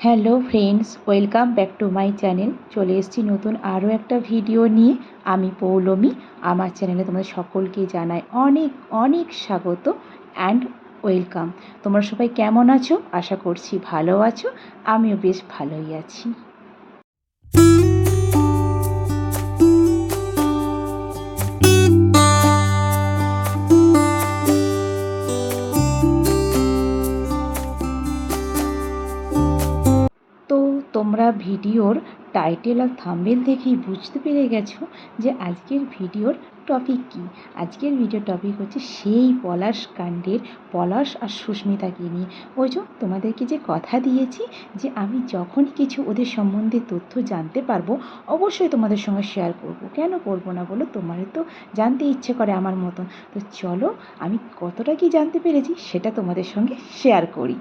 Hello friends, welcome back to my channel. চলে এসেছি নতুন আরও একটা ভিডিও নিয়ে। আমি পৌলমী। আমার চ্যানেলে তোমাদের সকলকে জানাই অনেক অনেক স্বাগত অ্যান্ড ওয়েলকাম। তোমরা সবাই কেমন আছো? আশা করছি ভালো আছো। আমিও বেশ ভালোই আছি। তো তোমরা ভিডিওর টাইটেল আর থাম্বনেল দেখেই বুঝতে পেরে গেছো যে আজকের ভিডিওর টপিক কী। আজকের ভিডিওর টপিক হচ্ছে সেই পলাশ কাণ্ডের পলাশ আর সুস্মিতাকে নিয়ে। ওই যে তোমাদেরকে যে কথা দিয়েছি যে আমি যখনই কিছু ওদের সম্বন্ধে তথ্য জানতে পারবো অবশ্যই তোমাদের সঙ্গে শেয়ার করব। কেন করব না বলো? তোমাদের তো জানতে ইচ্ছে করে আমার মতন। তো চলো আমি কতটা কি জানতে পেরেছি সেটা তোমাদের সঙ্গে শেয়ার করি।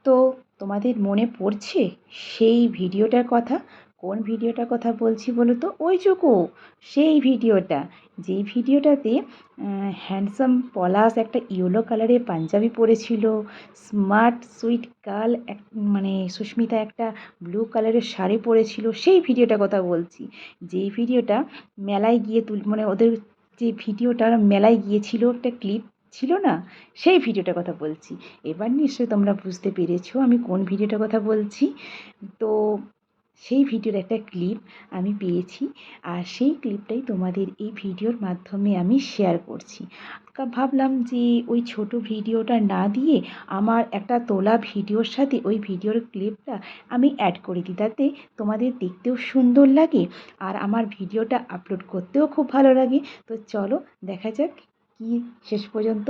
তো তোমাদের মনে পড়ছে সেই ভিডিওটার কথা? কোন ভিডিওটার কথা বলছি বলো তো? ওইটুকু সেই ভিডিওটা, যেই ভিডিওটাতে হ্যান্ডসাম পলাশ একটা ইয়েলো কালারের পাঞ্জাবি পরেছিল, স্মার্ট সুইট গার্ল মানে সুস্মিতা একটা ব্লু কালারের শাড়ি পরেছিল, সেই ভিডিওটার কথা বলছি। যেই ভিডিওটা মেলায় গিয়ে মানে ওদের যে ভিডিওটা মেলায় গিয়েছিল, একটা ক্লিপ ছিল না, সেই ভিডিওটার কথা বলছি। এবার নিশ্চয়ই তোমরা বুঝতে পেরেছো আমি কোন ভিডিওটার কথা বলছি। তো সেই ভিডিওর একটা ক্লিপ আমি পেয়েছি, আর সেই ক্লিপটাই তোমাদের এই ভিডিওর মাধ্যমে আমি শেয়ার করছি। ভাবলাম যে ওই ছোট ভিডিওটা না দিয়ে আমার একটা তোলা ভিডিওর সাথে ওই ভিডিওর ক্লিপটা আমি অ্যাড করে দিই, তাতে তোমাদের দেখতেও সুন্দর লাগে আর আমার ভিডিওটা আপলোড করতেও খুব ভালো লাগে। তো চলো দেখা যাক কি শেষ পর্যন্ত।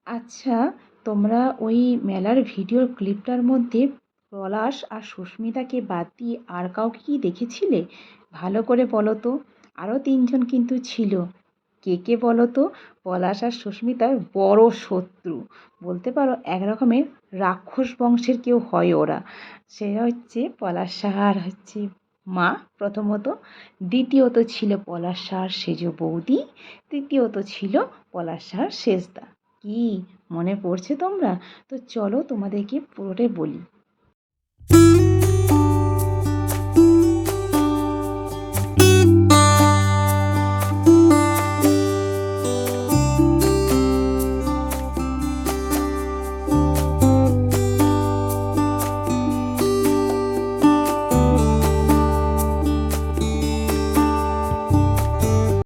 আচ্ছা, তোমরা ওই মেলার ভিডিওর ক্লিপটার মধ্যে পলাশ আর সুস্মিতাকে বাদ দিয়ে আর কাউকে কি দেখেছিলে? ভালো করে বলো তো। আরও তিনজন কিন্তু ছিল। কে কে বলো তো? পলাশ আর সুস্মিতার বড় শত্রু বলতে পারো, এক রকমের রাক্ষস বংশের কেউ হয় ওরা। সে হচ্ছে পলাশ সাহার হচ্ছে মা প্রথমত, দ্বিতীয়ত ছিল পলাশ সাহার সেজ বৌদি, তৃতীয়ত ছিল পলাশ সাহার সেজদা। কি মনে পড়ছে তোমরা? তো চলো তোমাদেরকে পুরোটাই বলি।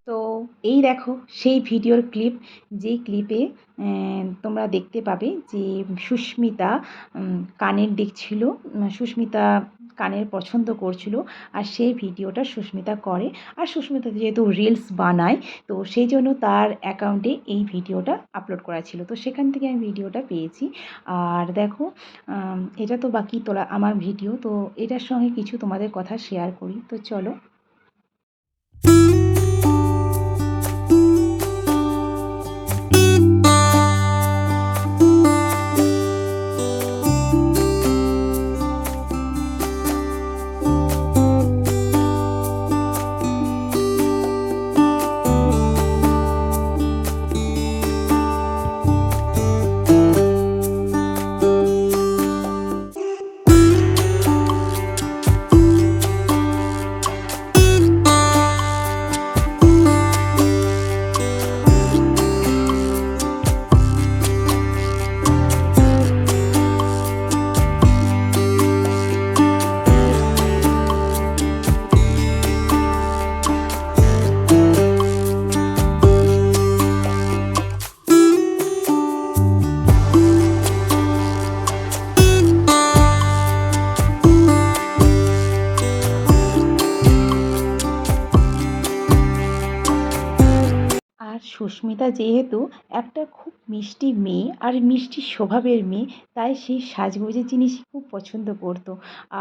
তো এই দেখো সেই ভিডিওর ক্লিপ, যেই ক্লিপে তোমরা দেখতে পাবে যে সুস্মিতা কানের দেখছিল। সুস্মিতা কানের পছন্দ করছিল, আর সেই ভিডিওটা সুস্মিতা করে। আর সুস্মিতা যেহেতু রিলস বানায়, তো সেই জন্য তার অ্যাকাউন্টে এই ভিডিওটা আপলোড করা ছিল, তো সেখান থেকে আমি ভিডিওটা পেয়েছি। আর দেখো, এটা তো বাকি তোলা আমার ভিডিও, তো এটার সঙ্গে কিছু তোমাদের কথা শেয়ার করি, তো চলো। আর সুস্মিতা যেহেতু একটা খুব মিষ্টি মেয়ে আর মিষ্টি স্বভাবের মেয়ে, তাই সেই সাজগোজের জিনিসই খুব পছন্দ করতো।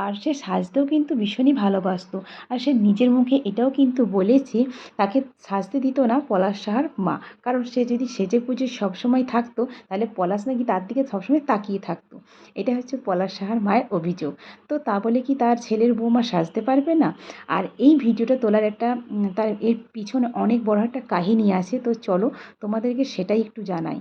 আর সে সাজতেও কিন্তু ভীষণই ভালোবাসতো। আর সে নিজের মুখে এটাও কিন্তু বলেছে, তাকে সাজতে দিত না পলাশ সাহার মা। কারণ সে যদি সেজেগুজে সবসময় থাকতো, তাহলে পলাশ নাকি তার দিকে সবসময় তাকিয়ে থাকতো। এটা হচ্ছে পলাশ সাহার মায়ের অভিযোগ। তো তা বলে কি তার ছেলের বৌমা সাজতে পারবে না? আর এই ভিডিওটা তোলার একটা তার এর পিছনে অনেক বড় একটা কাহিনী আছে, তো চলো তোমাদেরকে সেটাই একটু জানাই।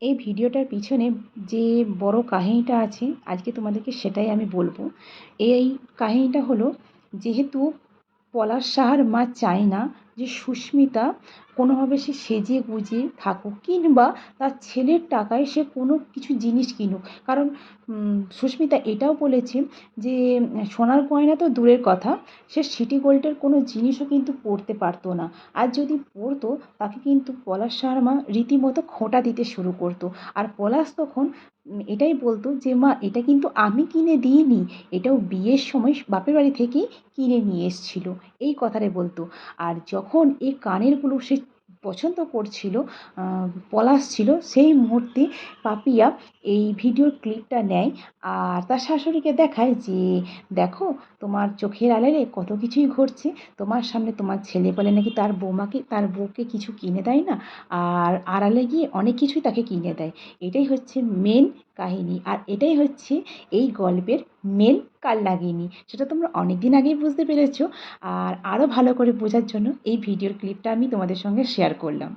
এই ভিডিওটার পিছনে যে বড় কাহিনীটা আছে, আজকে তোমাদেরকে সেটাই আমি বলবো। এই কাহিনীটা হলো, যেহেতু পলাশ সাহার মা চায় না যে সুস্মিতা কোনোভাবে সে সেজে গুজে থাকুক, কিংবা তার ছেলের টাকায় সে কোনো কিছু জিনিস কিনুক। কারণ সুস্মিতা এটাও বলেছে যে সোনার গয়না তো দূরের কথা, সে সিটি গোল্ডের কোনো জিনিসও কিন্তু পরতে পারতো না। আর যদি পরতো, তাকে কিন্তু পলাশ সাহার মা রীতিমতো খোঁটা দিতে শুরু করতো। আর পলাশ তখন এটাই বলতো যে, মা এটা কিন্তু আমি কিনে দিইনি, এটাও বিয়ের সময় বাপের বাড়ি থেকেই কিনে নিয়ে এসেছিল, এই কথাটাই বলতো। আর যখন এই কানেরগুলো সে পছন্দ করছিল, পলাশ ছিল, সেই মুহূর্তে পাপিয়া এই ভিডিওর ক্লিপটা নেয় আর তার শাশুড়িকে দেখায় যে, দেখো তোমার চোখের আড়ালে কত কিছুই ঘটছে, তোমার সামনে তোমার ছেলে বলে নাকি তার বউকে কিছু কিনে দেয় না, আর আড়ালে গিয়ে অনেক কিছুই তাকে কিনে দেয়। এটাই হচ্ছে মেন কাহিনী, আর এটাই হচ্ছে এই গল্পের মেন কালনাগিনী। সেটা তোমরা অনেক দিন আগেই বুঝতে পেরেছো। আর আরও ভালো করে বোঝার জন্য এই ভিডিওর ক্লিপটা আমি তোমাদের সঙ্গে শেয়ার করলাম।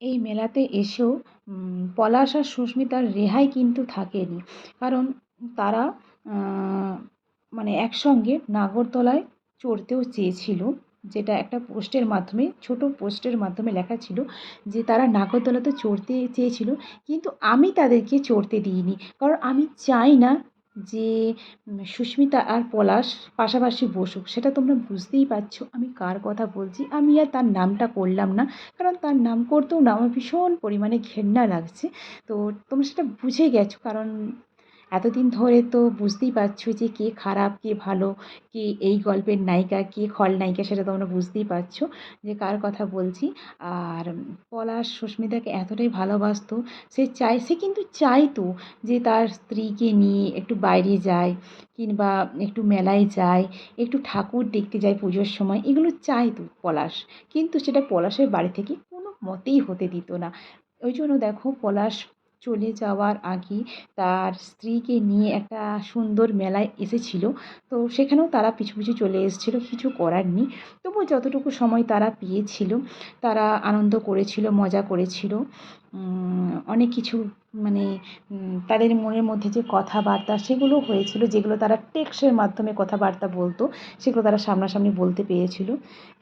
এই মেলাতে এসেও পলাশ আর সুস্মিতার রেহাই কিন্তু থাকেনি। কারণ তারা মানে একসঙ্গে নাগরদোলায় চড়তেও চেয়েছিল, যেটা একটা পোস্টের মাধ্যমে, ছোট পোস্টের মাধ্যমে লেখা ছিল যে তারা নাগরদোলাতে চড়তে চেয়েছিল, কিন্তু আমি তাদেরকে চড়তে দিইনি। কারণ আমি চাই না যে সুস্মিতা আর পলাশ পাশাপাশি বসুক। সেটা তোমরা বুঝতেই পারছো আমি কার কথা বলছি। আমি আর তার নামটা করলাম না, কারণ তার নাম করতেও না আমার ভীষণ পরিমাণে ঘেন্না লাগছে। তো তোমরা সেটা বুঝে গেছো, কারণ এতদিন ধরে তো বুঝতেই পারছো যে কে খারাপ কে ভালো, কে এই গল্পের নায়িকা কে খলনায়িকা, সেটা তোমরা বুঝতেই পারছো যে কার কথা বলছি। আর পলাশ সুস্মিতাকে এতটাই ভালোবাসতো, সে কিন্তু চাইতো যে তার স্ত্রীকে নিয়ে একটু বাইরে যায়, কিংবা একটু মেলায় যায়, একটু ঠাকুর দেখতে যায় পুজোর সময়, এগুলো চাইতো পলাশ। কিন্তু সেটা পলাশের বাড়ি থেকে কোনো মতেই হতে দিত না। ওই জন্য দেখো, পলাশ চলে যাওয়ার আগে তার স্ত্রীকে নিয়ে একটা সুন্দর মেলায় এসেছিল। তো সেখানেও তারা পিছু পিছু চলে এসেছিল, কিছু করার নেই। তবুও যতটুকু সময় তারা পেয়েছিল তারা আনন্দ করেছিল, মজা করেছিল। অনেক কিছু মানে তাদের মনের মধ্যে যে কথাবার্তা সেগুলো হয়েছিল, যেগুলো তারা টেক্সটের মাধ্যমে কথাবার্তা বলতো, সেগুলো তারা সামনাসামনি বলতে পেরেছিল।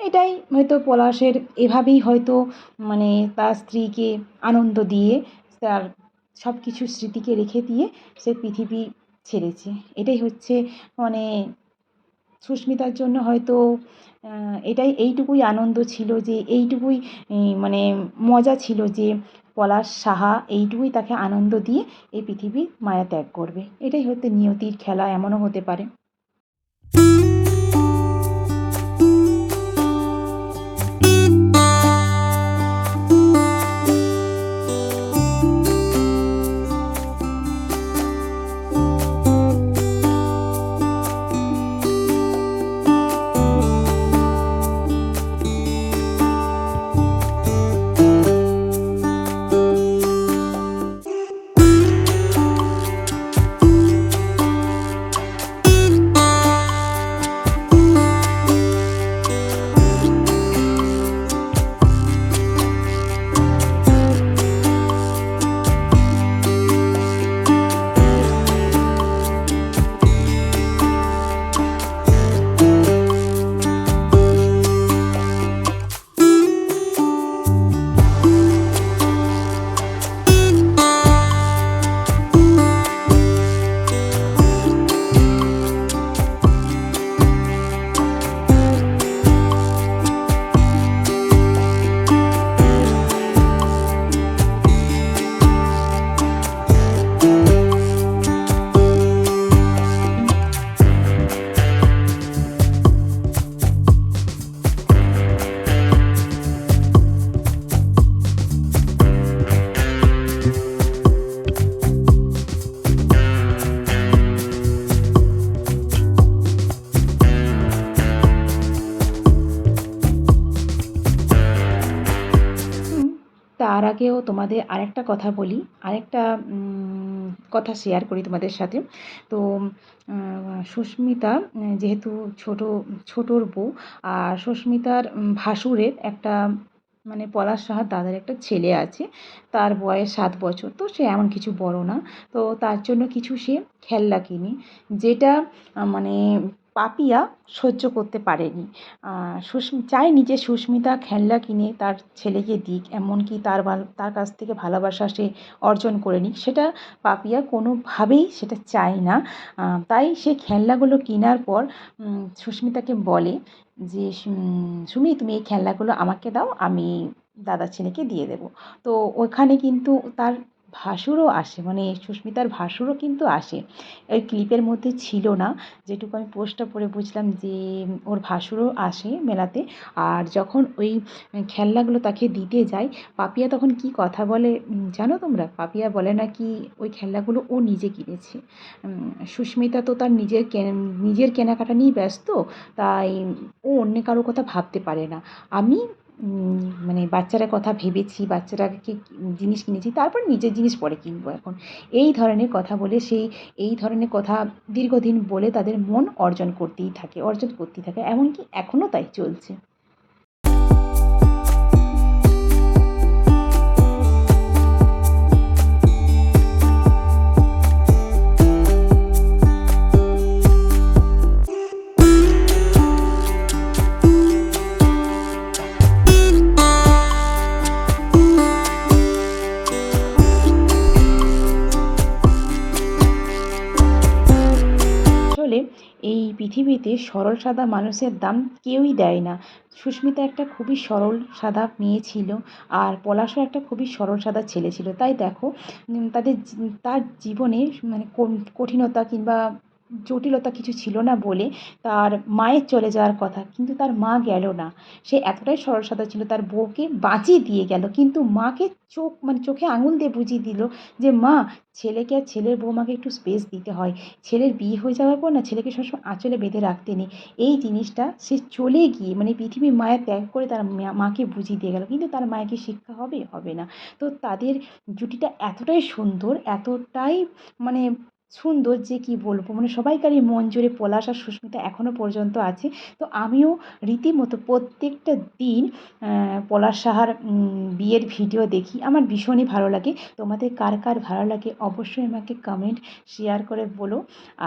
এটাই হয়তো পলাশের এভাবেই হয়তো মানে তার স্ত্রীকে আনন্দ দিয়ে, তার সব কিছু স্মৃতিকে রেখে দিয়ে সে পৃথিবী ছেড়েছে। এটাই হচ্ছে মানে সুস্মিতার জন্য হয়তো এইটুকুই আনন্দ ছিল, যে এইটুকুই মানে মজা ছিল যে পলাশ সাহা এইটুকুই তাকে আনন্দ দিয়ে এই পৃথিবীর মায়া ত্যাগ করবে। এটাই হয়তো নিয়তির খেলা, এমনও হতে পারে। তার আগেও তোমাদের আরেকটা কথা বলি, আরেকটা কথা শেয়ার করি তোমাদের সাথে। তো সুস্মিতা যেহেতু ছোটোর বউ, আর সুস্মিতার ভাসুরের একটা মানে পলাশ সাহার দাদার একটা ছেলে আছে, তার বয়স 7 বছর। তো সে এমন কিছু বড় না, তো তার জন্য কিছু সে খেলনা কিনে, যেটা মানে পাপিয়া সহ্য করতে পারেনি। চায়নি যে সুস্মিতা খেলনা কিনে তার ছেলেকে দিক, এমনকি তার কাছ থেকে ভালোবাসা সে অর্জন করে নিক, সেটা পাপিয়া কোনোভাবেই সেটা চায় না। তাই সে খেলনাগুলো কেনার পর সুস্মিতাকে বলে যে সুমি, তুমি এই খেলনাগুলো আমাকে দাও, আমি দাদার ছেলেকে দিয়ে দেবো। তো ওখানে কিন্তু তার ভাসুরও আসে, মানে সুস্মিতার ভাসুরও কিন্তু আসে। ওই ক্লিপের মধ্যে ছিল না, যেটুকু আমি পোস্টটা পড়ে বুঝলাম যে ওর ভাসুরও আসে মেলাতে। আর যখন ওই খেলনাগুলো তাকে দিতে যায়, পাপিয়া তখন কি কথা বলে জানো তোমরা? পাপিয়া বলে নাকি ওই খেলনাগুলো ও নিজে কিনেছে। সুস্মিতা তো তার নিজের কেনাকাটা নিয়েই ব্যস্ত, তাই ও অন্য কারোর কথা ভাবতে পারে না। আমি মানে বাচ্চাটার কথা ভেবেছি, বাচ্চাটাকে জিনিস কিনেছি, তারপর নিজের জিনিস পরে কিনবো এখন, এই ধরনের কথা বলে এই ধরনের কথা দীর্ঘদিন বলে তাদের মন অর্জন করতেই থাকে, এমনকি এখনও তাই চলছে। ভিডিওতে সরল সাদা মানুষের দাম কেউই দেয় না। সুস্মিতা একটা খুবই সরল সাদা মেয়ে ছিল, আর পলাশও একটা খুবই সরল সাদা ছেলে ছিল। তাই দেখো তার জীবনে মানে কঠিনতা কিংবা জটিলতা কিছু ছিল না বলে তার মায়ের চলে যাওয়ার কথা, কিন্তু তার মা গেল না। সে এতটাই সরল সাদা ছিল, তার বউকে বাঁচিয়ে দিয়ে গেল, কিন্তু মাকে চোখে আঙুল দিয়ে বুঝিয়ে দিল যে মা, ছেলেকে আর ছেলের বৌমাকে একটু স্পেস দিতে হয়। ছেলের বিয়ে হয়ে যাওয়ার পর না ছেলেকে সবসময় আঁচলে বেঁধে রাখতে নেই। এই জিনিসটা সে চলে গিয়ে মানে পৃথিবীর মায়া ত্যাগ করে তার মাকে বুঝিয়ে দিয়ে গেল, কিন্তু তার মায়ের কি শিক্ষা হবে? হবে না। তো তাদের জুটিটা এতটাই সুন্দর, এতটাই মানে সুন্দর যে কি বলবো, মানে সবাইকারই মন জুড়ে পলাশ আর সুস্মিতা এখনও পর্যন্ত আছে। তো আমিও রীতিমতো প্রত্যেকটা দিন পলাশ সাহার বিয়ের ভিডিও দেখি, আমার ভীষণই ভালো লাগে। তোমাদের কার কার ভালো লাগে অবশ্যই আমাকে কমেন্ট শেয়ার করে বলো,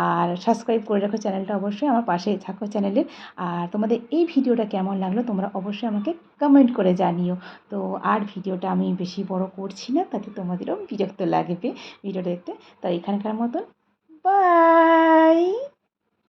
আর সাবস্ক্রাইব করে রাখো চ্যানেলটা, অবশ্যই আমার পাশে থাকো চ্যানেলের। আর তোমাদের এই ভিডিওটা কেমন লাগলো তোমরা অবশ্যই আমাকে কমেন্ট করে জানিও। তো আর ভিডিওটা আমি বেশি বড় করছি না, তাতে তোমাদেরও বিরক্ত লাগবে ভিডিও দেখতে। তো এখানকার মতন বাই।